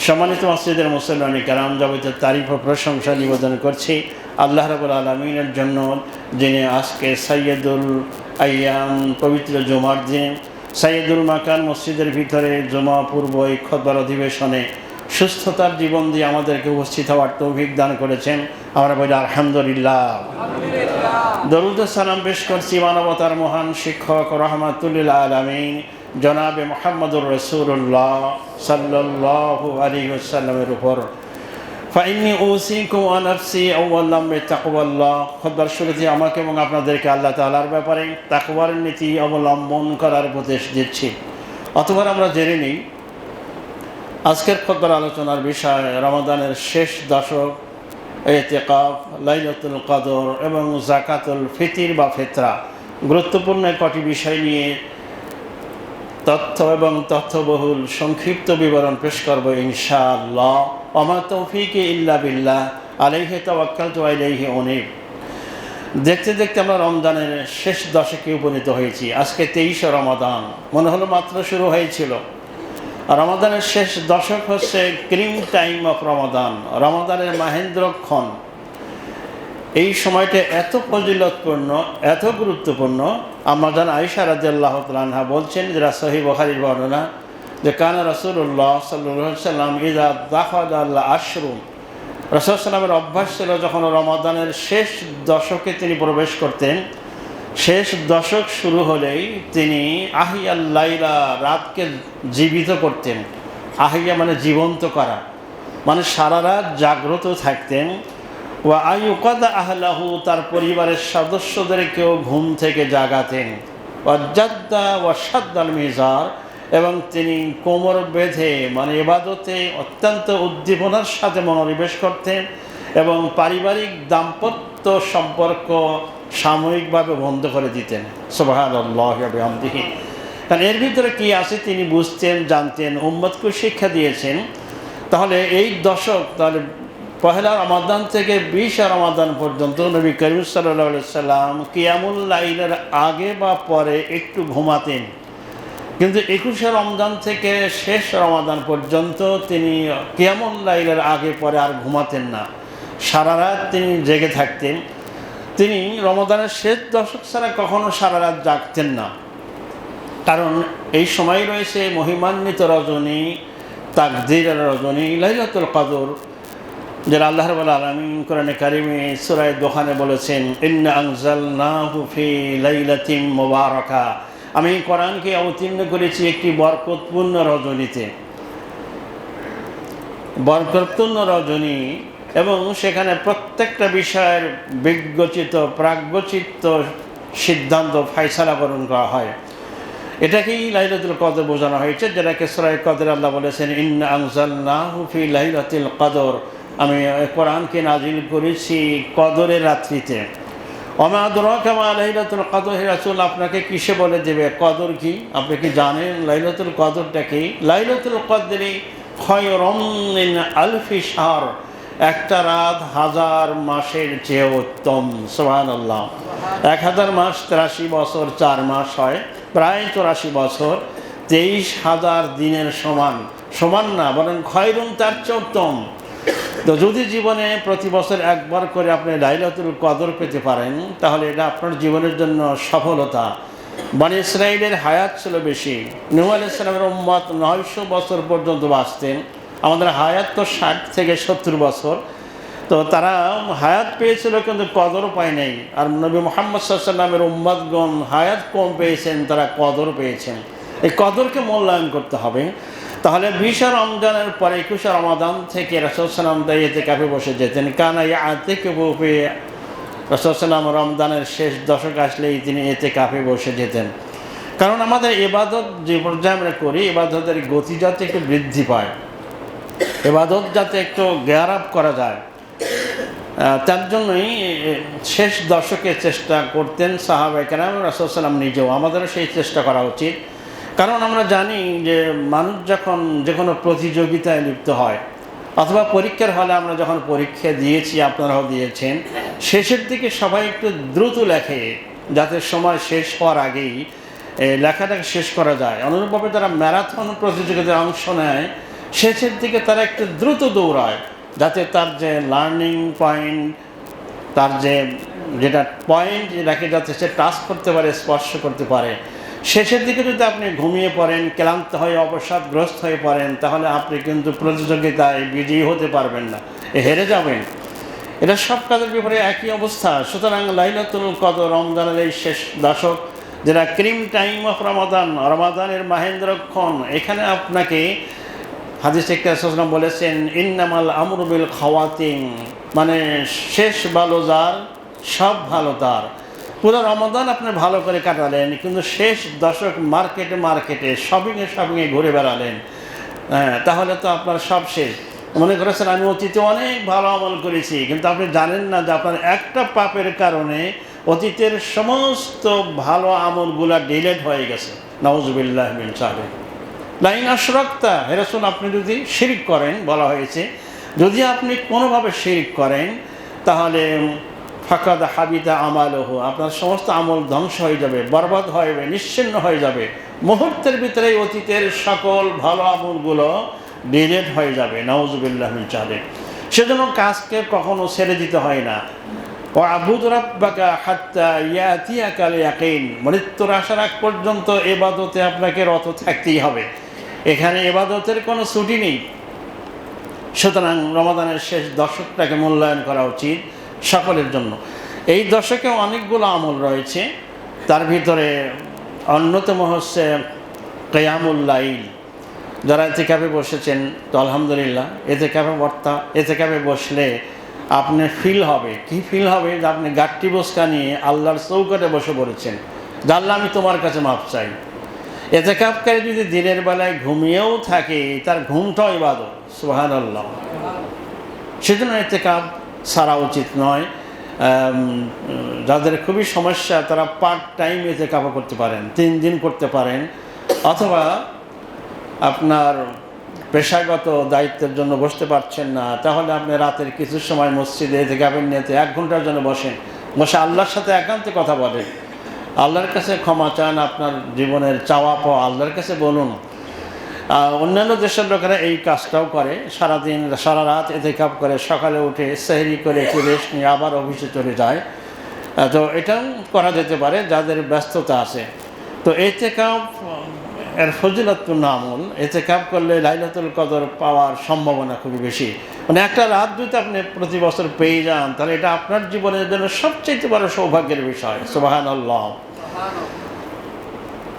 সম্মানিত মসজিদের মুসল্লানি কেরাম, যাবতীয় তারিফ ও প্রশংসা নিবেদন করছি আল্লাহ রাব্বুল আলামিনের জন্য, যিনি আজকে সাইয়্যিদুল আইয়াম পবিত্র জুমার দিন সাইয়্যিদুল মাকান মসজিদের ভিতরে জুমা পূর্ব এই খুতবার অধিবেশনে সুস্থতার জীবন দিয়ে আমাদেরকে উপস্থিত হওয়ার তৌফিক দান করেছেন। আমরা বলি আলহামদুলিল্লাহ। দরুদ ও সালাম পেশ করছি মানবতার মহান শিক্ষক রাহমাতুল লিল আলামিন জনাবে মুহাম্মদুর রাসূলুল্লাহ সাল্লাল্লাহু আলাইহি ওয়াসাল্লামের উপর। ফাইন্নী উসিকুম ওয়া নাফসি আওয়ালাম বিতাকওয়াল্লাহ। খুতবার শুরুতে আমাকে এবং আপনাদেরকে আল্লাহ তাআলার ব্যাপারে তাকওয়ার নীতি অবলম্বন করার উপদেশ দিচ্ছি। অথবা আমরা জেনে নিই আজকের খুতবার আলোচনার বিষয় রমাদানের শেষ দশক, ইতিকাফ, লাইলাতুল কদর এবং যাকাতুল ফিতর বা ফিতরা। গুরুত্বপূর্ণ কটি বিষয় নিয়ে তথ্য এবং তথ্যবহুল সংক্ষিপ্ত বিবরণ পেশ করব ইনশাআল্লাহ। ওমা তৌফিকি ইল্লা বিল্লাহ, আলাইহি তাওয়াক্কালতু ওয়া ইলাইহি উনীব। দেখতে দেখতে আমরা রমজানের শেষ দশকে উপনীত হয়েছি। আজকে 23শে রমাদান, মনে হলো মাত্র শুরু হয়েছিল। রমাদানের শেষ দশক হচ্ছে ক্রিম টাইম অফ রমাদান, রমাদানের মাহেন্দ্রক্ষণ। এই সময়টা এত ফজিলতপূর্ণ, এত গুরুত্বপূর্ণ। আম্মাজান আয়েশা রাদিয়াল্লাহু তাআলা আনহা বলছেন, যেটা সহিহ বুখারীর বর্ণনা, যে কানা রাসূলুল্লাহ সাল্লাল্লাহু আলাইহি ওয়াসাল্লাম ইযা দাখালাল আশরু, রাসূল সাল্লামের অভ্যাস ছিল যখন রমাদানের শেষ দশকে তিনি প্রবেশ করতেন, শেষ দশক শুরু হলেই তিনি আহিয়াল লাইলা, রাতকে জীবিত করতেন। আহিয়া মানে জীবন্ত করা, মানে সারা রাত জাগ্রত থাকতেন। ওয়া আইয়ুকাদা আহলাহু, তার পরিবারের সদস্যদেরকেও ঘুম থেকে জাগাতেন। ওয়াজাদ্দা ওয়াশাদ্দাল মিজার, এবং তিনি কোমর বেঁধে মানে ইবাদতে অত্যন্ত উদ্দীপনার সাথে মনোনিবেশ করতেন এবং পারিবারিক দাম্পত্য সম্পর্ক সাময়িকভাবে বন্ধ করে দিতেন। সুবহানাল্লাহি ওয়া বিহামদিহি। কারণ এর ভিতরে কী আছে তিনি বুঝতেন, জানতেন, উম্মতকে শিক্ষা দিয়েছেন। তাহলে এই দশক, তাহলে পহেলা রমাদান থেকে 20 রমাদান পর্যন্ত নবী করিম সাল্লাল্লাহু আলাইহি সাল্লাম কিয়ামুল লাইলের আগে বা পরে একটু ঘুমাতেন, কিন্তু 21শে রমজান থেকে শেষ রমাদান পর্যন্ত তিনি কিয়ামুল লাইলের আগে পরে আর ঘুমাতেন না, সারা রাত তিনি জেগে থাকতেন। তিনি রমাদানের শেষ দশক ছাড়া কখনো সারা রাত জাগতেন না, কারণ এই সময় রয়েছে মহিমান্বিত রজনী, তাকদীরের রজনী, লাইলাতুল কদর, যারা আল্লাহ রাব্বুল আলামিন কোরআনে কারিমে সূরা দোহানে বলেছেন, ইন্না আনজালনাহু ফি লাইলাতিন মুবারাকা, আমি কোরআনকে অবতীর্ণ করেছি একটি বরকতপূর্ণ রজনীতে, বরকতপূর্ণ রজনী, এবং সেখানে প্রত্যেকটা বিষয়ের বিজ্ঞচিত প্রাজ্ঞচিত্ত সিদ্ধান্ত ফায়সালা গ্রহণ করা হয়। এটাকেই লাইলাতুল কদর বোঝানো হয়েছে, যেটাকে সূরা কদর আল্লাহ বলেছেন, ইন্না আনজালনাহু ফি লাইলাতিল কদর, আমি কোরআনকে নাজিল করেছি কদরের রাত্রিতে। ওমা আদরাকা মা লাইলাতুল কদর, হে রাসূল আপনাকে কিসে বলে দেবে কদর কি? আপনি কি জানেন লাইলাতুল কদরটা কি? লাইলাতুল কদরি খায়রুম মিন আলফি শাহর, একটা রাত 1000 মাসের চেয়ে উত্তম। সুবহানাল্লাহ। 1000 মাস 83 বছর 4 মাস হয়, প্রায় 84 বছর, 23,000 দিনের সমান। সমান না, বরং খায়রুম, তার চেয়ে উত্তম। তো যদি জীবনে প্রতি বছর একবার করে আপনি লাইলাতুল কদর পেতে পারেন, তাহলে এটা আপনার জীবনের জন্য সফলতা। বনী ইসরাঈলের হায়াত ছিল বেশি। নূহ আলাইহিস সালামের উম্মত 900 বছর পর্যন্ত বাঁচতেন, আমাদের হায়াত তো 60 থেকে 70 বছর। তো তারা হায়াত পেয়েছিল কিন্তু কদরও পায় নাই। আর নবী মুহাম্মদ সাল্লাল্লাহু আলাইহি ওয়াসাল্লামের উম্মতগণ হায়াত কম পেয়েছেন, তারা কদর পেয়েছেন। এই কদরকে মূল্যায়ন করতে হবে। তাহলে 20 রমজানের পরে 21 রমাদান থেকে রাসূল সাল্লাল্লাহু আলাইহি ওয়াসাল্লাম ইতিকাফে বসে যেতেন। কানা ইয়াতিকাফু ফি, রাসূল সাল্লাল্লাহু আলাইহি রমজানের শেষ দশক আসলেই তিনি ইতিকাফে বসে যেতেন। কারণ আমাদের ইবাদত যে পর্যায়ে আমরা করি, ইবাদতের গতি যাতে একটু বৃদ্ধি পায়, ইবাদত যাতে একটু গেয়ার আপ করা যায়, তার জন্যই শেষ দশকে চেষ্টা করতেন সাহাবায়ে কেরাম, রাসূল সাল্লাল্লাহু আলাইহি ওয়াসাল্লাম নিজেও। আমাদেরও সেই চেষ্টা করা উচিত। কারণ আমরা জানি যে মানুষ যখন যে কোনো প্রতিযোগিতায় লিপ্ত হয়, অথবা পরীক্ষার হলে আমরা যখন পরীক্ষা দিয়েছি, আপনারাও দিয়েছেন, শেষের দিকে সবাই একটু দ্রুত লেখে যাতে সময় শেষ হওয়ার আগেই লেখাটাকে শেষ করা যায়। অনুরূপভাবে যারা ম্যারাথন প্রতিযোগিতায় অংশ নেয় শেষের দিকে তারা একটু দ্রুত দৌড়ায়, যাতে তার যে লার্নিং পয়েন্ট, তার যেটা পয়েন্ট রাখে, যাতে সে টাচ করতে পারে, স্পর্শ করতে পারে। শেষের দিকে যদি আপনি ঘুমিয়ে পড়েন, ক্লান্ত হয়ে অবসাদগ্রস্ত হয়ে পড়েন, তাহলে আপনি কিন্তু প্রতিযোগিতায় বিজয়ী হতে পারবেন না, হেরে যাবেন। এটা সব কাজের ব্যাপারে একই অবস্থা। সুতরাং লাইলাতুল কদর, রমজানের এই শেষ দশক, যেটা ক্রিম টাইম অফ রমাদান, রমাদানের মাহেন্দ্রক্ষণ, এখানে আপনাকে হাদিস থেকে রাসূলুল্লাহ বলেছেন ইন্নামাল আমরু বিল খাওয়াতিম, মানে শেষ ভালো যার সব ভালো তার। পুরো রমাদান আপনি ভালো করে কাটালেন, কিন্তু শেষ দশক মার্কেটে শপিংয়ে ঘুরে বেড়ালেন, হ্যাঁ, তাহলে তো আপনার সব শেষ। মনে করেছেন আমি অতীতে অনেক ভালো আমল করেছি, কিন্তু আপনি জানেন না যে আপনার একটা পাপের কারণে অতীতের সমস্ত ভালো আমলগুলা ডিলেট হয়ে গেছে। নাউযুবিল্লাহি মিন যালিক। লাইন আশরাকতা, হে রাসূল, আপনি যদি শিরক করেন, বলা হয়েছে যদি আপনি কোনোভাবে শিরক করেন, তাহলে ফাকাদ হাবিতা আমালুহু, আপনার সমস্ত আমল ধ্বংস হয়ে যাবে, বরবাদ হয়ে যাবে, নিশ্চিহ্ন হয়ে যাবে। মুহূর্তের ভিতরে অতীতের সকল ভালো আমলগুলো ডিলেট হয়ে যাবে। নাউযুবিল্লাহি মিন যালিক। সেজন্য কাজকে কখনো ছেড়ে দিতে হয় না। ওয়াবুদ রাব্বাকা হাত্তা ইয়াতিয়াকাল ইয়াকিন, মৃত্যুর আসার আগ পর্যন্ত ইবাদতে আপনাকে রত থাকতেই হবে। এখানে ইবাদতের কোনো ছুটি নেই। সুতরাং রমাদানের শেষ দশকটাকে মূল্যায়ন করা উচিত সকলের জন্য। এই দশকে অনেকগুলো আমল রয়েছে, তার ভিতরে অন্যতম হচ্ছে কিয়ামুল লাইল। যারা ইতিকাফে বসেছেন তো আলহামদুলিল্লাহ, ইতিকাফে বসলে আপনি ফিল হবে, কি ফিল হবে, যে আপনি গাট্টি বসকা নিয়ে আল্লাহর চৌকাঠে বসে পড়েছেন, যে আল্লাহ আমি তোমার কাছে মাপ চাই। ইতিকাফকারী যদি দিনের বেলায় ঘুমিয়েও থাকে, তার ঘুমটাও ইবাদত। সুবহানাল্লাহ। সেজন্য ইতিকাফ ছাড়া উচিত নয়। যাদের খুবই সমস্যা, তারা পার্ট টাইম ইতিকাফ করতে পারেন, 3 দিন করতে পারেন, অথবা আপনার পেশাগত দায়িত্বের জন্য বসতে পারছেন না, তাহলে আপনি রাতের কিছু সময় মসজিদে ইতিকাফের নিয়তে 1 ঘন্টার জন্য বসে আল্লাহর সাথে একান্তে কথা বলেন, আল্লাহর কাছে ক্ষমা চান, আপনার জীবনের চাওয়া পাওয়া আল্লাহর কাছে বলুন। অন্যান্য দেশের লোকেরা এই কাজটাও করে, সারাদিন সারা রাত ইতিকাফ করে, সকালে উঠে সেহরি করে একটু রেস্ট নিয়ে আবার অফিসে চলে যায়। তো এটাও করা যেতে পারে যাদের ব্যস্ততা আছে। তো ইতিকাফ এর ফজিলতপূর্ণ আমল। ইতিকাফ করলে লাইলাতুল কদর পাওয়ার সম্ভাবনা খুবই বেশি। মানে একটা রাত যদি আপনি প্রতি বছর পেয়ে যান, তাহলে এটা আপনার জীবনের জন্য সবচেয়ে বড় সৌভাগ্যের বিষয়। সুবহানাল্লাহ।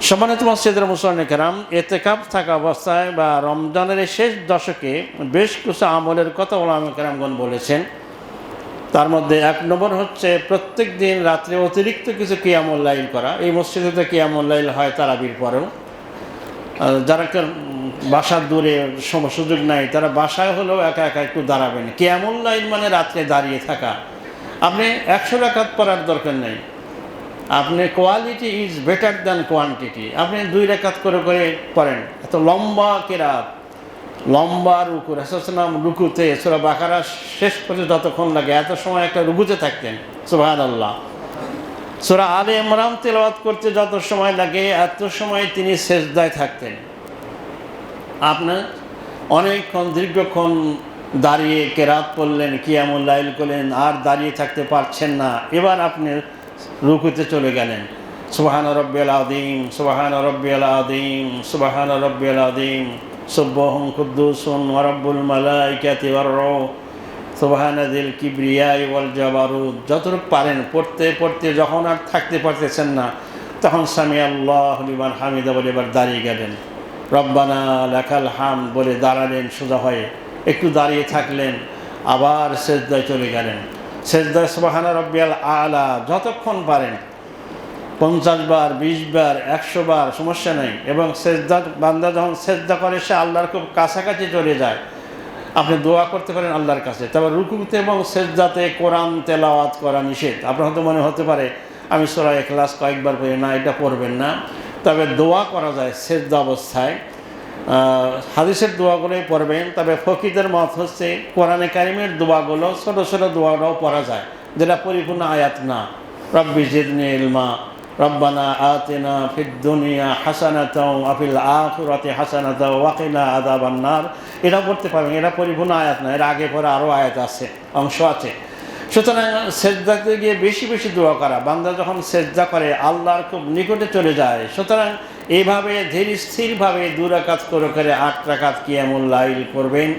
সম্মানিত মসজিদের মুসল্লিনে কেরাম, ইতিকাফ থাকা অবস্থায় বা রমজানের শেষ দশকে বেশ কিছু আমলের কথা উলামা কেরামগণ বলেছেন। তার মধ্যে 1 নম্বর হচ্ছে প্রত্যেক দিন রাত্রে অতিরিক্ত কিছু কিয়ামুল লাইল করা। এই মসজিদে তো কিয়ামুল লাইল হয় তারাবির পরেও। যারা বাসার দূরে সুযোগ নাই, তারা বাসায় হলেও একা একটু দাঁড়াবেন। কিয়ামুল লাইল মানে রাত্রে দাঁড়িয়ে থাকা। আপনি 100 রাকাত পড়ার দরকার নেই, আপনি quality is better than quantity. আপনি 2 রাকাত করে পড়েন। এত লম্বা কেরাত, লম্বা রুকু, রাসূলুল্লাহ রুকুতে সূরা বাকারা শেষ পর্যন্ত যতক্ষণ লাগে এত সময় একটা রুকুতে থাকতেন। সুবহানাল্লাহ। সূরা আলে ইমরান তেলাওয়াত করতে যত সময় লাগে এত সময় তিনি সেজদায় থাকতেন। আপনার অনেকক্ষণ দীর্ঘক্ষণ দাঁড়িয়ে কেরাত পড়লেন, কিয়ামুল লাইল করলেন, আর দাঁড়িয়ে থাকতে পারছেন না, এবার আপনি রুকুতে চলে গেলেন। সুবহান রাব্বিয়াল আযীম, সুবহান রাব্বিয়াল আযীম, সুবহান রাব্বিয়াল আযীম, সুবহান কুদ্দুসুন ওয়া রাব্বুল মালাইকাতি ওয়ার রূহ, সুবহানাদিল কিবরিয়াই ওয়াল জাবারুত। যতটুকু পারেন পড়তে যখন আর থাকতে পারতেছেন না, তখন সামি আল্লাহু লিমান হামিদা বলে এবার দাঁড়িয়ে গেলেন। রব্বানা লাকাল হামদ বলে দাঁড়ালেন সোজা হয়ে, একটু দাঁড়িয়ে থাকলেন, আবার সেজদায় চলে গেলেন। সেজদায় সুবহান রাব্বিয়াল আলা যতক্ষণ পারেন, 50 বার, 20 বার, 100 বার, সমস্যা নেই। এবং সেজদা বান্দা যখন সেজদা করে, সে আল্লাহর খুব কাছাকাছি চলে যায়। আপনি দোয়া করতে পারেন আল্লাহর কাছে। তবে রুকুতে এবং সেজদাতে কোরআন তেলাওয়াত করা নিষেধ। আপনার হয়তো মনে হতে পারে আমি সূরা ইখলাস কয়েকবার পড়ি, না, এটা পড়বেন না। তবে দোয়া করা যায় সেজদা অবস্থায়, হাদিসের দোয়াগুলোই পড়বেন। তবে ফকিহদের মত হচ্ছে কোরআনে কারিমের দোয়াগুলো, ছোটো ছোটো দোয়াটাও পড়া যায়, যেটা পরিপূর্ণ আয়াত না। রব্বি জিদনি ইলমা, রব্বানা আতিনা ফিদ দুনিয়া হাসানাতাও ওয়া ফিল আখিরাতি হাসানাতাও ওয়া কিনা আযাবান নার। এটা পড়তে পারবেন, এটা পরিপূর্ণ আয়াত না, এর আগে পরে আরও আয়াত আছে, অংশ আছে। সুতরাং সেজদাতে গিয়ে বেশি বেশি দোয়া করা, বান্দা যখন সেজদা করে আল্লাহর খুব নিকটে চলে যায়। সুতরাং এইভাবে ধীর স্থিরভাবে 2 রাকাত করে 8 রাকাত কিয়ামুল লাইল করবেন।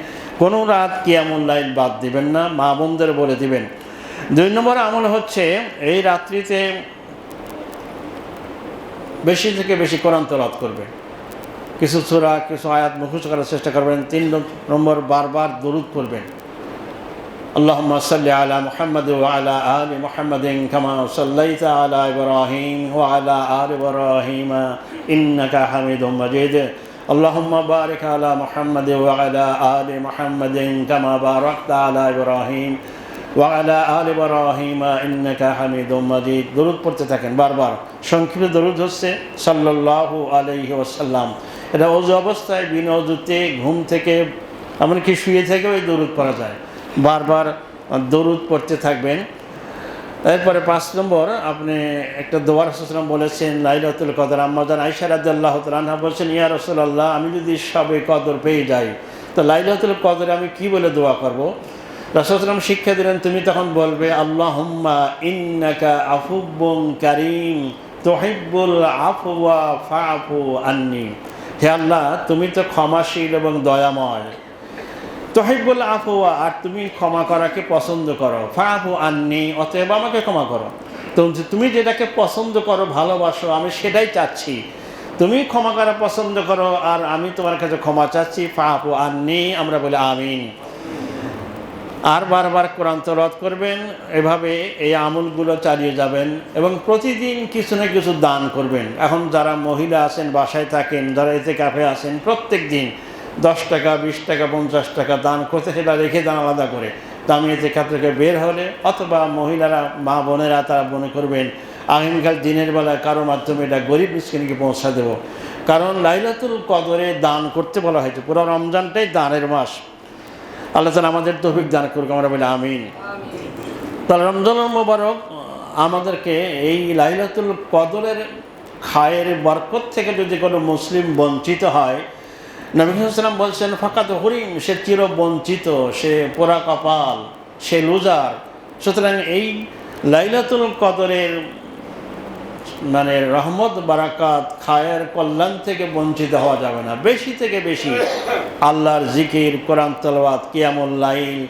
কোনো রাত কিয়ামুল লাইল বাদ দিবেন না, মা বোনদের বলে দিবেন। 2 নম্বর আমল হচ্ছে এই রাত্রিতে বেশি থেকে বেশি কোরআন তেলাওয়াত করবেন, কিছু সূরা কিছু আয়াত মুখস্থ করার চেষ্টা করবেন। 3 নম্বর বারবার দরুদ পড়বেন, আল্লাহুম্মা সাল্লি আলা মুহাম্মাদ ওয়া আলা আলি মুহাম্মাদিন কামা সাল্লাইতা আলা ইব্রাহিম ওয়া আলা আলি ইব্রাহিম ইন্নাকা হামিদুম মাজিদ। আল্লাহুম্মা বারিক আলা মুহাম্মাদ ওয়া আলা আলি মুহাম্মাদিন কামা বারাকতা আলা ইব্রাহিম ওয়া আলা আলি ইব্রাহিম ইন্নাকা হামিদুম মাজিদ। দরুদ পড়তে থাকেন বারবার। সংক্ষিপ্ত দরুদ হচ্ছে সাল্লাল্লাহু আলাইহি ওয়াসাল্লাম। এটা ওযু অবস্থায়, বিনা ওযুতে, ঘুম থেকে, এমনকি শুয়ে থেকেও এই দরুদ পড়া যায়। বারবার দরুদ পড়তে থাকবেন। এরপরে 5 নম্বর, আপনি একটা দোয়া রাসূলুল্লাহ বলেছেন লাইলাতুল কদর। আম্মা জান আয়েশা রাদিয়াল্লাহু তাআলা আনহা বলছেন, ইয়া রাসূলুল্লাহ, আমি যদি সবে কদর পেয়ে যাই তো লাইলাতুল কদরে আমি কি বলে দোয়া করব? রাসূলুল্লাহ শিক্ষা দিলেন, তুমি তখন বলবে আল্লাহুম্মা ইন্নাকা আফুব্বুন কারীম তুহিব্বুল আফওয়া ফাআফু আন্নি। হে আল্লাহ, তুমি তো ক্ষমাশীল এবং দয়াময়। তুহিব্বুল আফওয়া, আর তুমি ক্ষমা করাকে পছন্দ করো। ফাআফু আন্নি, অতএব আমাকে ক্ষমা করো। তো তুমি যেটাকে পছন্দ করো, ভালোবাসো, আমি সেটাই চাচ্ছি। তুমি ক্ষমা করা পছন্দ করো আর আমি তোমার কাছে ক্ষমা চাচ্ছি। ফাআফু আন্নি, আমরা বলি আমিন। আর বারবার কোরআন তেলাওয়াত করবেন। এভাবে এই আমলগুলো চালিয়ে যাবেন এবং প্রতিদিন কিছু না কিছু দান করবেন। এখন যারা মহিলা আছেন, বাসায় থাকেন, যারা ইতিকাফে আছেন, প্রত্যেক দিন 10 টাকা, 20 টাকা, 50 টাকা দান করতে, সেটা রেখে দান আলাদা করে। তো আমি ইতিকাফ থেকে বের হলে অথবা মহিলারা, মা বোনেরা, তারা মনে করবেন আগামীকাল দিনের বেলায় কারো মাধ্যমে এটা গরিব মিসকিনকে পৌঁছা দেব। কারণ লাইলাতুল কদরে দান করতে বলা হয়েছে। পুরো রমজানটাই দানের মাস। আল্লাহ তাআলা আমাদের তৌফিক দান করুক, আমরা বলি আমিন। তাহলে রমজানুল মুবারক আমাদেরকে এই লাইলাতুল কদরের খায়ের বরকত থেকে যদি কোনো মুসলিম বঞ্চিত হয়, নবী সাল্লাল্লাহু আলাইহি ওয়াসাল্লাম বলছেন ফাকাত হুরিম, সে চির বঞ্চিত, সে পোড়া কপাল, সে লুজার। সুতরাং এই লাইলাতুল কদরের মানে রহমত, বারাকাত, খায়ের, কল্যাণ থেকে বঞ্চিত হওয়া যাবে না। বেশি থেকে বেশি আল্লাহর জিকির, কোরআন তেলাওয়াত, কিয়ামুল লাইল,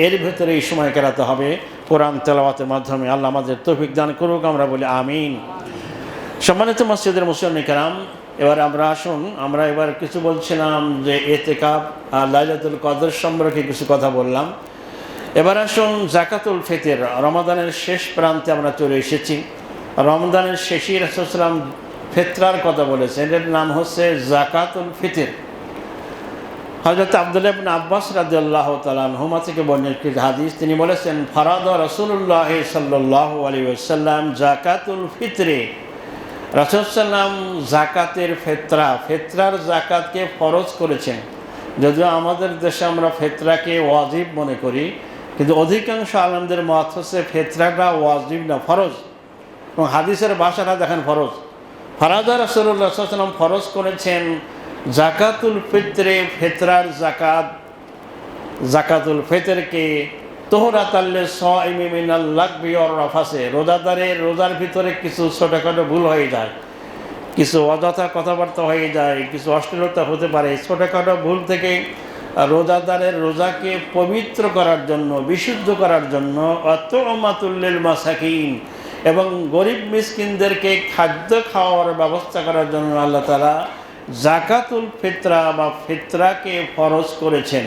এর ভেতরে এই সময় কাটাতে হবে কোরআন তেলাওয়াতের মাধ্যমে। আল্লাহ আমাদের তৌফিক দান করুক, আমরা বলি আমিন। সম্মানিত মসজিদের মুসল্লিন কেরাম, এবার আমরা আসুন, আমরা এবার কিছু বলছিলাম যে ইতিকাফ আর লাইলাতুল কদর সম্পর্কে কিছু কথা বললাম। এবার আসুন যাকাতুল ফিতর। রমাদানের শেষ প্রান্তে আমরা চলে এসেছি। রমজানের শেষে রাসূলুল্লাহ সাল্লাল্লাহু আলাইহি ওয়াসাল্লাম ফিতরার কথা বলেছেন, এর নাম হচ্ছে যাকাতুল ফিতর। হযরত আব্দুল্লাহ ইবনে আব্বাস রাদিয়াল্লাহু তাআলা আনহুমা থেকে বর্ণিত হাদিস, তিনি বলেছেন ফারাদা রাসূলুল্লাহ সাল্লাল্লাহু আলাইহি ওয়াসাল্লাম যাকাতুল ফিতরে। রাসূলুল্লাহ সাল্লাল্লাহু আলাইহি ওয়াসাল্লাম যাকাতের ফিতরার যাকাতকে ফরজ করেছেন। যদিও আমাদের দেশে আমরা ফিতরাকে ওয়াজিব মনে করি, কিন্তু অধিকাংশ আলেমদের মত হচ্ছে ফিতরাটা ওয়াজিব না, ফরজ। এবং হাদিসের ভাষাটা দেখেন, ফরজ। ফারাদা রাসূলুল্লাহ সাল্লাল্লাহু আলাইহি ওয়াসাল্লাম ফরজ করেছেন যাকাতুল ফিতরে, ফিতরার যাকাত। যাকাতুল ফিতরকে তোহরাতাল লিসাইমি মিনাল লাগবি ওয়ার রাফাসে, রোজাদারের রোজার ভিতরে কিছু ছোটোখাটো ভুল হয়ে যায়, কিছু অযথা কথাবার্তা হয়ে যায়, কিছু অশ্লীলতা হতে পারে। ছোটোখাটো ভুল থেকে রোজাদারের রোজাকে পবিত্র করার জন্য, বিশুদ্ধ করার জন্য, আত'মাতুল লিল মাসাকিন, এবং গরিব মিসকিনদেরকে খাদ্য খাওয়ার ব্যবস্থা করার জন্য আল্লাহ তাআলা যাকাতুল ফিতরা বা ফিতরাকে ফরজ করেছেন।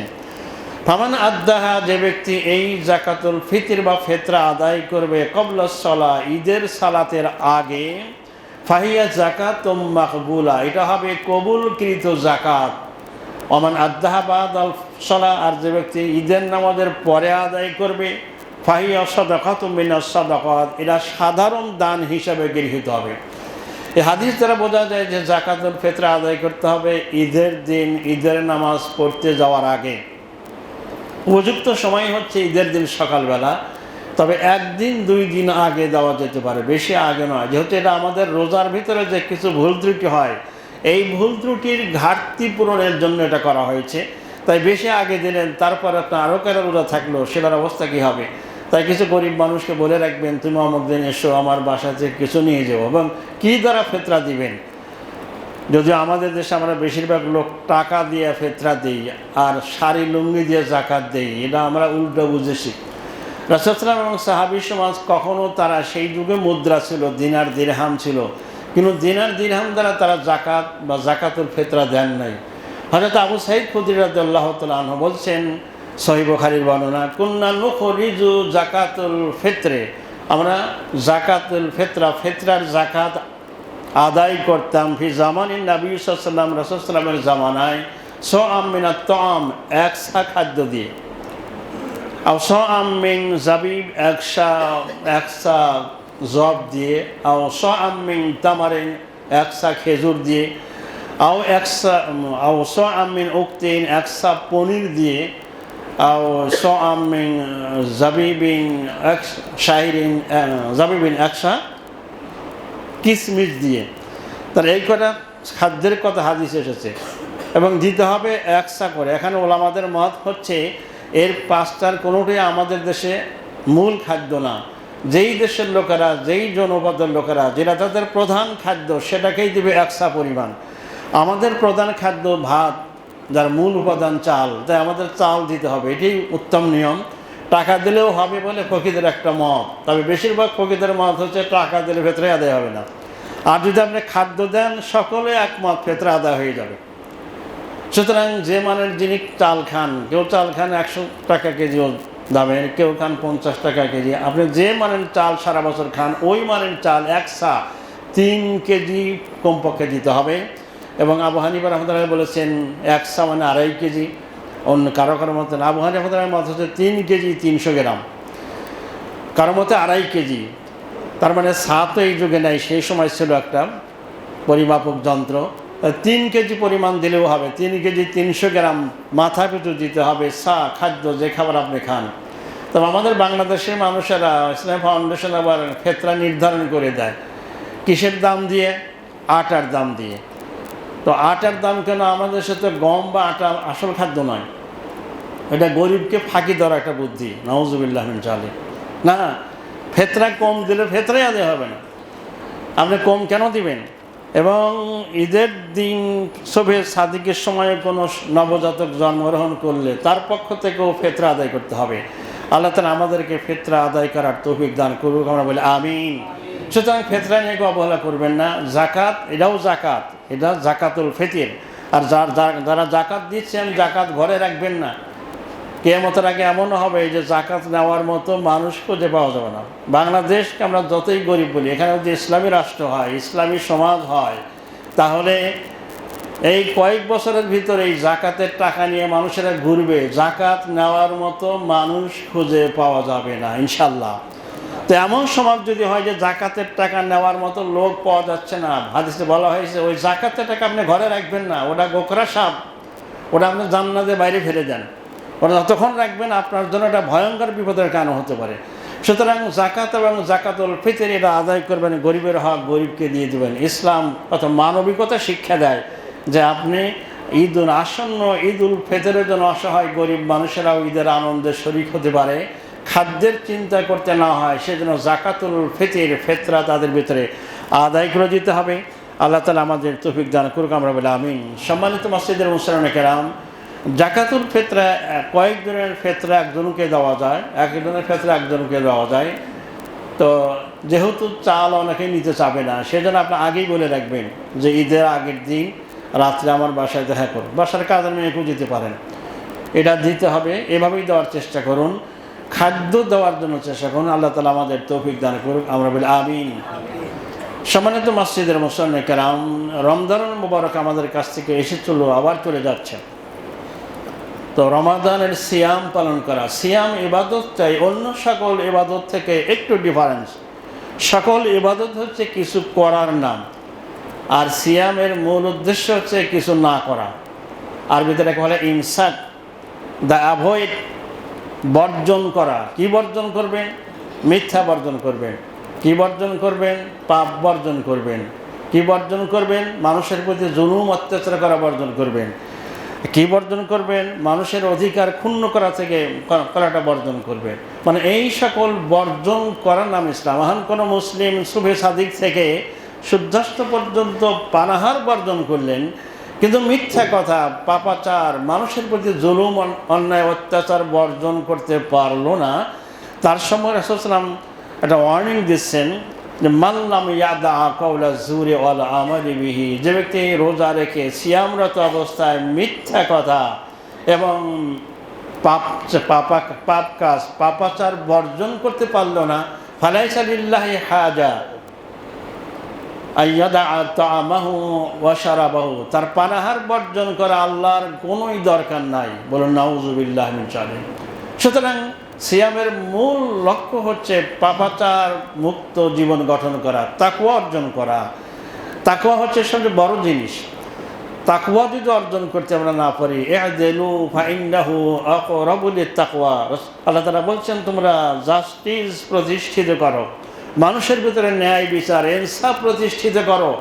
ফামান আদ্দাহা, যে ব্যক্তি এই যাকাতুল ফিতর বা ফিতরা আদায় করবে ক্বাবলা সালাহ, ঈদের সালাতের আগে, ফাহিয়া যাকাতুম মাকবুলা, এটা হবে কবুলকৃত যাকাত। ওমান আদ্দাহা বাদাল সালাহ, আর যে ব্যক্তি ঈদের নামাজের পরে আদায় করবে, ফাহিয়া সাদাকাতুম মিনাস সাদাকাত, এটা সাধারণ দান হিসাবে গৃহীত হবে। এই হাদিস দ্বারা বোঝা যায় যে যাকাতুল ফিতরা আদায় করতে হবে ঈদের দিন, ঈদের নামাজ পড়তে যাওয়ার আগে। উপযুক্ত সময় হচ্ছে ঈদের দিন সকালবেলা। তবে একদিন 2 দিন আগে দেওয়া যেতে পারে, বেশি আগে নয়। যেহেতু এটা আমাদের রোজার ভিতরে যে কিছু ভুল ত্রুটি হয়, এই ভুল ত্রুটির ঘাটতি পূরণের জন্য এটা করা হয়েছে। তাই বেশি আগে দিলেন, তারপর আপনার আরও কারো রোজা থাকলো, সেটার অবস্থা কী হবে? তাই কিছু গরিব মানুষকে বলে রাখবেন, তুমি অমুক দিন এসো, আমার বাসাতে কিছু নিয়ে যাবো। এবং কী দ্বারা ফেতরা দিবেন? যদিও আমাদের দেশে আমরা বেশিরভাগ লোক টাকা দিয়ে ফেতরা দিই আর শাড়ি লুঙ্গি দিয়ে জাকাত দেই, এটা আমরা উল্টো বুঝেছি। রাসূল সাল্লাল্লাহু আলাইহি ওয়াসাল্লাম এবং সাহাবী সমাজ কখনো তারা সেই যুগে মুদ্রা ছিল, দিনার দিরহাম ছিল, কিন্তু দিনার দিরহাম দ্বারা তারা জাকাত বা জাকাতুল ফেতরা দেন নাই। হযরত আবু সাঈদ খুদরি রাদিয়াল্লাহু তাআলা আনহু বলছেন, সহিহ বুখারীর বর্ণনা, কুন্না নুখরিজু জাকাতুল ফিত্রে, আমরা জাকাতুল ফিতরা, ফিতরার জাকাত আদায় করতাম ফি জামানিন নবী সাল্লাল্লাহু আলাইহি ওয়াসাল্লাম, রাসূল সাল্লাল্লাহু আলাইহি ওয়াসাল্লামের জামানায়, সাআম মিনাত তাআম, একসা খাদ্য দিয়ে, আও সাআম মিন জাবিব, একসা জব দিয়ে, আও সাআম মিন তামারিন, একসা খেজুর দিয়ে, আও সাআম মিন উকতিন, একসা পনির দিয়ে, আও সাআম মিন জাবিবিন শাহিরিন, জাবিবিন একসা কিসমিস দিয়ে। তার এই কটা খাদ্যের কথা হাদিস এসেছে এবং দিতে হবে একসা করে। এখানে ওলামাদের মত হচ্ছে এর 5টার কোনোটাই আমাদের দেশে মূল খাদ্য না। যেই দেশের লোকেরা, যেই জনপদের লোকেরা, যেটা তাদের প্রধান খাদ্য, সেটাকেই দেবে একসা পরিমাণ। আমাদের প্রধান খাদ্য ভাত, যার মূল উপাদান চাল, তাই আমাদের চাল দিতে হবে, এটাই উত্তম নিয়ম। টাকা দিলেও হবে বলে ফকিদের একটা মত, তবে বেশিরভাগ ফকিদের মত হচ্ছে টাকা দিলে ফেতরা আদায় হবে না। আর যদি আপনি খাদ্য দেন, সকলে একমত, ফেতরা আদায় হয়ে যাবে। সুতরাং যে মানের যিনি চাল খান, কেউ চাল খান 100 টাকা কেজিও দামের, কেউ খান 50 টাকা কেজি, আপনি যে মানের চাল সারা বছর খান, ওই মানের চাল একসা 3 কেজি কমপক্ষে দিতে হবে। এবং আবু হানিফা রাহমাতুল্লাহ বলেছেন একসা মানে 2.5 কেজি, অন্য কারো মতে আবু হানিফা রাহমাতুল্লাহ মত হচ্ছে 3 কেজি 300 গ্রাম, কারো মতে 2.5 কেজি। তার মানে তো এই যুগে নাই, সেই সময় ছিল একটা পরিমাপক যন্ত্র। 3 কেজি পরিমাণ দিলেও হবে, 3 কেজি 300 গ্রাম মাথা পিছু দিতে হবে খাদ্য, যে খাবার আপনি খান। তবে আমাদের বাংলাদেশের মানুষেরা, ইসলাম ফাউন্ডেশন আবার ফেতরা নির্ধারণ করে দেয় কিসের দাম দিয়ে? আটার দাম দিয়ে। তো আটার দাম কেন? আমাদের সাথে গম বা আটা আসল খাদ্য নয়, এটা গরিবকে ফাঁকি দেওয়ার একটা বুদ্ধি। নাউজুবিল্লাহ মিন জালিক। না, ফেতরা কম দিলে ফেতরাই আদায় হবে না। আপনি কম কেন দিবেন? এবং ঈদের দিন শবে সাদিকের সময়ে কোনো নবজাতক জন্মগ্রহণ করলে তার পক্ষ থেকেও ফেতরা আদায় করতে হবে। আল্লাহ তাআলা আমাদেরকে ফেতরা আদায় করার তৌফিক দান করুক, আমরা বলি আমিন। সুতরাং ফেতরা নিয়ে অবহেলা করবেন না। জাকাত, এটাও জাকাত, এটা জাকাতুল ফিতর। আর যারা জাকাত দিচ্ছেন, জাকাত ঘরে রাখবেন না। কিয়ামতের আগে এমনও হবে যে জাকাত নেওয়ার মতো মানুষ খুঁজে পাওয়া যাবে না। বাংলাদেশকে আমরা যতই গরিব বলি, এখানে যদি ইসলামী রাষ্ট্র হয়, ইসলামী সমাজ হয়, তাহলে এই কয়েক বছরের ভিতরে এই জাকাতের টাকা নিয়ে মানুষেরা ঘুরবে, জাকাত নেওয়ার মতো মানুষ খুঁজে পাওয়া যাবে না ইনশাল্লাহ। তো এমন সমাজ যদি হয় যে জাকাতের টাকা নেওয়ার মতো লোক পাওয়া যাচ্ছে না, হাদিসে বলা হয়েছে ওই জাকাতের টাকা আপনি ঘরে রাখবেন না, ওটা গোখরা সাপ, ওটা আপনি জান্নাতের বাইরে ফেলে দেন। ওরা যতক্ষণ রাখবেন আপনার জন্য একটা ভয়ঙ্কর বিপদের কারণ হতে পারে। সুতরাং জাকাত এবং জাকাতুল ফিতর এটা আদায় করবেন, গরিবের হক গরিবকে দিয়ে দেবেন। ইসলাম কত মানবিকতা শিক্ষা দেয় যে আপনি আসন্ন ঈদুল ফিতরের জন্য অসহায় গরিব মানুষেরাও ঈদের আনন্দে শরীক হতে পারে, খাদ্যের চিন্তা করতে না হয়, সেজন্য জাকাতুল ফিতর, ফেতরা তাদের ভিতরে আদায় করে দিতে হবে। আল্লাহ তাআলা আমাদের তৌফিক দান করুক, আমরা বলি আমিন। সম্মানিত মসজিদের মুসলিম কেরাম, জাকাতুল ফিতরা কয়েক দিনের ফিতরা একজনকে দেওয়া যায়, একজনের ফিতরা একজনকে দেওয়া যায়। তো যেহেতু চাল অনেকেই নিতে চাবে না, সেজন্য আপনি আগেই বলে রাখবেন যে ঈদের আগের দিন রাত্রে আমার বাসায় দেখা করুন, বাসার কাজের মেয়েকেও দিতে পারেন, এটা দিতে হবে। এভাবেই দেওয়ার চেষ্টা করুন, খাদ্য দেওয়ার জন্য চেষ্টা করুন। আল্লাহ তাআলা আমাদের তৌফিক দান করুক, আমরা বলি আমিন। সম্মানিত মসজিদের মুসলিম কেরাম, রমজান মুবারক আমাদের কাছ থেকে এসে আবার চলে যাচ্ছে। তো রমাদানের সিয়াম পালন করা, সিয়াম ইবাদতটাই অন্য সকল ইবাদত থেকে একটু ডিফারেন্স। সকল ইবাদত হচ্ছে কিছু করার নাম, আর সিয়ামের মূল উদ্দেশ্য হচ্ছে কিছু না করা। আরবিতে এটাকে বলে ইমসাক, দ্য অ্যাভয়েড, বর্জন করা। কি বর্জন করবেন? মিথ্যা বর্জন করবেন। কি বর্জন করবেন? পাপ বর্জন করবেন। কি বর্জন করবেন? মানুষের প্রতি জুলুম অত্যাচার করা বর্জন করবেন। কি বর্জন করবেন? মানুষের অধিকার ক্ষুণ্ণ করাটা বর্জন করবেন। মানে এই সকল বর্জন করার নাম ইসলাম। মহান কোনো মুসলিম শুভে সাদিক থেকে সূর্যাস্ত পর্যন্ত পানাহার বর্জন করলেন, কিন্তু মিথ্যা কথা, পাপাচার, মানুষের প্রতি জুলুম অন্যায় অত্যাচার বর্জন করতে পারলো না। তার সময় রাসূল সাল্লাল্লাহু আলাইহি ওয়াসাল্লাম একটা ওয়ার্নিং দিচ্ছেন যে মাল্লাম ইয়াদা কাওলা জুরি ওয়াল আমালি বিহি, যে ব্যক্তি রোজা রেখে সিয়ামরত অবস্থায় মিথ্যা কথা এবং পাপ কাজ, পাপাচার বর্জন করতে পারল না, ফালাইসা লিল্লাহি হাজা আইয়াদা তা'আমাহু ওয়া শারাবাহু, তার পানাহার বর্জন করা আল্লাহর কোনোই দরকার নাই। বলুন নাউযুবিল্লাহি মিন যালিক। সুতরাং সিয়ামের মূল লক্ষ্য হচ্ছে পাপাচার মুক্ত জীবন গঠন করা, তাকওয়া অর্জন করা। তাকওয়া হচ্ছে সবচেয়ে বড় জিনিস। তাকওয়া যদি অর্জন করতে আমরা না পারি, ই'দিলু ফাইন্নাহু আকরাবু লিত-তাকওয়া, আল্লাহ তাআলা বলছেন তোমরা জাস্টিস প্রতিষ্ঠিত করো, মানুষের ভিতরে ন্যায় বিচার ইনসাফ প্রতিষ্ঠিত করো।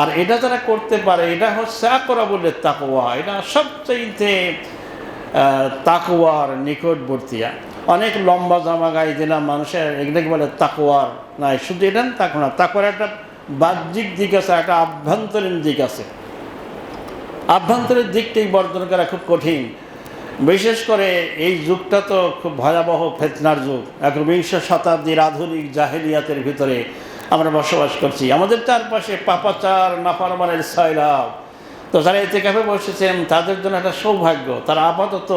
আর এটা যারা করতে পারে এটা হচ্ছে আকরাবু লিত-তাকওয়া, এটা সবচেয়ে তাকওয়ার নিকটবর্তী। অনেক লম্বা জামা গায়ে দিলাম মানুষের, এগুলোকে বলে তাকওয়ার নাই। শুধু এটা তাকওয়া না, তাকওয়ার একটা বাহ্যিক দিক আছে, একটা আভ্যন্তরীণ দিক আছে। আভ্যন্তরীণ দিকটাই বর্জন করা খুব কঠিন। বিশেষ করে এই যুগটা তো খুব ভয়াবহ ফিতনার যুগ। একবিংশ শতাব্দীর আধুনিক জাহেলিয়াতের ভিতরে আমরা বসবাস করছি। আমাদের চারপাশে পাপাচার নাফরমানের সয়লাব। তো যারা ইতিকাফে বসেছেন তাদের জন্য একটা সৌভাগ্য, তারা আপাতত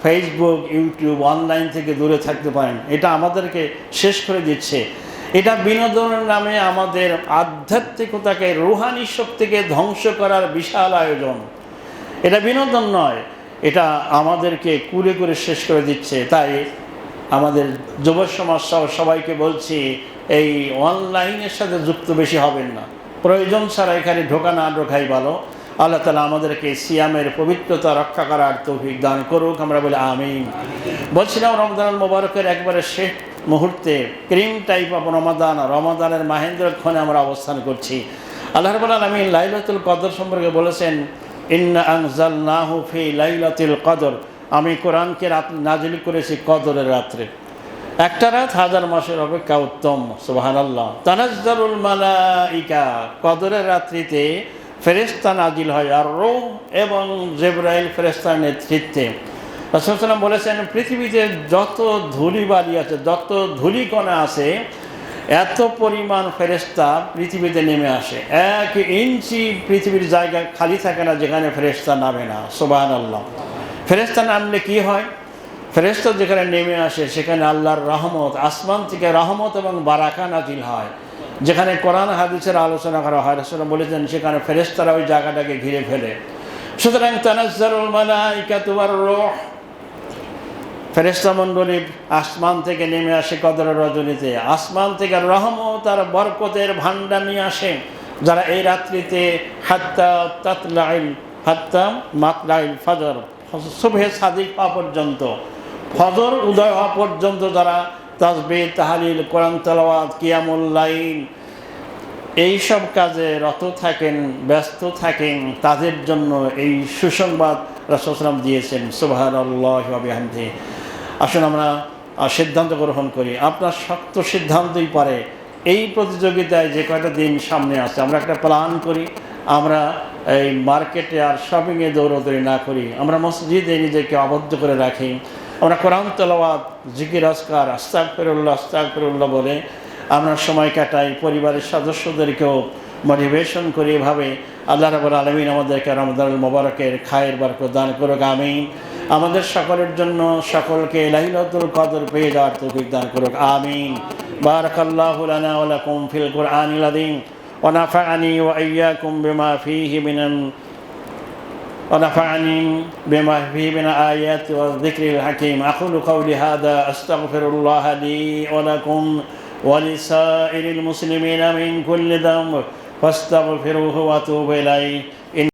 ফেসবুক, ইউটিউব, অনলাইন থেকে দূরে থাকতে পারেন। এটা আমাদেরকে শেষ করে দিচ্ছে। এটা বিনোদনের নামে আমাদের আধ্যাত্মিকতাকে, রুহানি শক্তিকে ধ্বংস করার বিশাল আয়োজন। এটা বিনোদন নয়, এটা আমাদেরকে কুরে করে শেষ করে দিচ্ছে। তাই আমাদের যুব সমাজ সহ সবাইকে বলছি, এই অনলাইনের সাথে যুক্ত বেশি হবেন না। প্রয়োজন ছাড়া এখানে ঢোকা না ঢোকাই ভালো। আল্লাহ তাআলা আমাদেরকে সিয়ামের পবিত্রতা রক্ষা করার তৌফিক দান করুক, আমরা বলি আমিন। বলছিলাম রমজানুল মুবারকের একবারে শেষ মুহূর্তে, ক্রিম টাইপ অফ রমাদানের মাহেন্দ্রক্ষণে আমরা অবস্থান করছি। আল্লাহ রাব্বুল আলামিন লাইলাতুল কদর সম্পর্কে বলেছেন, ইন্না আনজালনাহু ফি লাইলাতুল কদর, আমি কোরআনকে নাজিল করেছি কদরের রাত্রে। একটা রাত 1000 মাসের অপেক্ষা উত্তম। সুবহানাল্লাহ। তানাজ্জালুল মালাইকা, কদরের রাত্রিতে ফেরেশতা নাজিল হয়, আর রূহ এবং জিবরাইল ফেরেশতার নেতৃত্বে। রাসূল সাল্লাল্লাহু আলাইহি ওয়াসাল্লাম বলেছেন, পৃথিবীতে যত ধূলিবালি আছে, যত ধূলিকণা আছে, এত পরিমাণ ফেরেশতা পৃথিবীতে নেমে আসে। 1 ইঞ্চি পৃথিবীর জায়গা খালি থাকে না যেখানে ফেরেশতা নামে না। সুবহানাল্লাহ। ফেরেশতা নামলে কি হয়? ফেরেশতা যেখানে নেমে আসে সেখানে আল্লাহর রহমত, আসমান থেকে রহমত এবং বারাকা নাজিল হয়। যেখানে কোরআন হাদিসের আলোচনা করা হয়, রাসূল বলেছেন সেখানে ফেরেশতারা ওই জায়গাটাকে ঘিরে ফেলে। সুতরাং তানাজ্জালুল মালাইকাতু ওয়ার রূহ, ফেরেশতা মণ্ডলী আসমান থেকে নেমে আসে কদরের রজনীতে। আসমান থেকে রহমত আর বরকতের ভান্ডার নিয়ে আসে। যারা এই রাত্রিতে হাত্তা মাতলাইল ফজর, সুবহে সাদিক হওয়া পর্যন্ত, ফজর উদয় হওয়া পর্যন্ত যারা তাসবিহ, তাহলিল, কোরআন তেলাওয়াত, কিয়ামুল লাইল এইসব কাজে রত থাকেন, ব্যস্ত থাকেন, তাদের জন্য এই সুসংবাদ রাসূল সাল্লাল্লাহু আলাইহি ওয়াসাল্লাম দিয়েছেন। সুবহানাল্লাহি ওয়া বিহামদিহি। আসুন আমরা সিদ্ধান্ত গ্রহণ করি। আপনার শক্ত সিদ্ধান্তই পারে এই প্রতিযোগিতায় যে কয়টা দিন সামনে আছে আমরা একটা প্ল্যান করি। আমরা এই মার্কেটে আর শপিংয়ে দৌড়দৌড়ি না করি, আমরা মসজিদে নিজেকে আবদ্ধ করে রাখি। আমরা কোরআন তেলাওয়াত, জিকির আজকার, আস্তাগফিরুল্লাহ বলে আমরা সময় কাটাই। পরিবারের সদস্যদেরকেও মোটিভেশন করি। এভাবে আল্লাহ রাব্বুল আলামিন আমাদেরকে রমজানুল মুবারকের খায়ের বরকত দান করুক, আমিন। আমাদের সকলের জন্য সকলকে লাইলাতুল কদর পেয়ে যাওয়ার তৌফিক দান করুক, আমিন। বারাকাল্লাহু লানা ওয়া লাকুম ফিল কুরআনিল আযীম ওয়া নাফা'আনি ওয়া ইয়্যাকুম বিমা ফীহি من آيات والذكر الحكيم. أقول قولي هذا أستغفر الله لي ولكم ولسائر المسلمين من كل ذنب فاستغفروه واتوبوا إليه